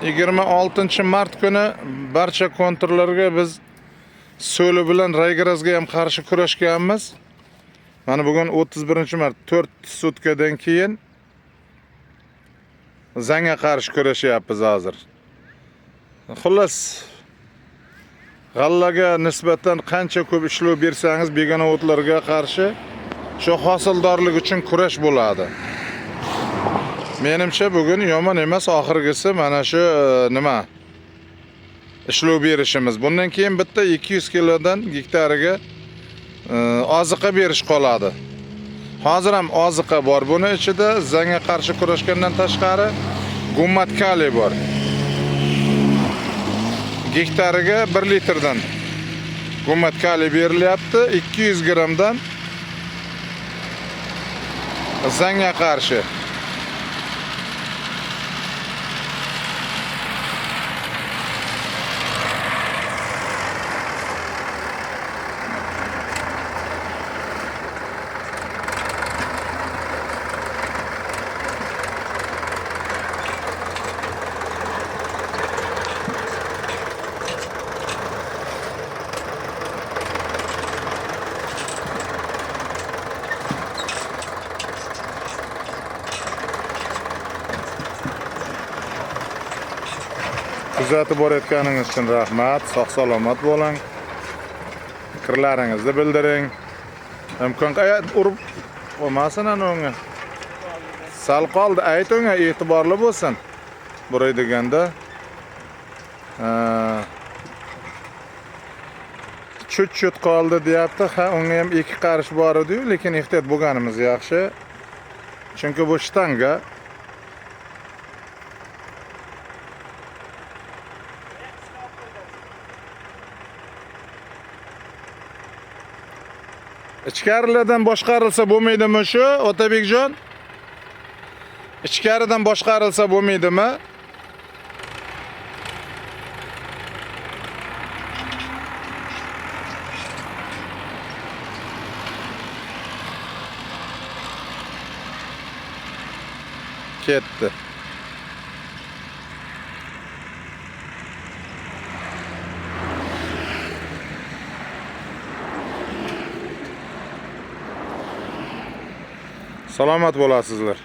26-mart kuni barcha kontrlarga biz so'li bilan Raygrozga ham qarshi kurashganmiz. Mana bugun 31-mart 4 sutkadan keyin Zanga qarshi kurashyapmiz hozir. Xullas, g'allaga nisbatan qancha ko'p ishlov bersangiz, begona o'tlarga qarshi shu hosildorlik uchun kurash bo'ladi. Menimcha bugun yomon emas, oxirgisi mana shu nima? Ishlov berishimiz. Bundan keyin bitta 200 kilodan gektariga oziqa berish qoladi. Hozir ham oziqa bor. Buni ichida Zanga qarshi kurashgandan tashqari gummat kaliy bor. Gektariga 1 litrdan gummat kaliy berilyapti. 200 gramdan Zanga qarshi. Kuzatib borayotganingiz uchun rahmat. Sog' salomat bo'ling. Fikrlaringizni bildiring. Imkon urib olmasin unga. Sal qoldi, ayt unga, e'tiborli bo'lsin. Buray deganda chut qoldi deyapti. Ha, unga ham 2 qarish bor edi-yu, lekin ehtiyot bo'lganimiz yaxshi. Chunki bu shtanga ichkarilardan boshqarilsa bo'lmaydimi shu, Otabekjon? Ichkaridan boshqarilsa bo'lmaydimi? Ketdi. Salomat bo'lasizlar.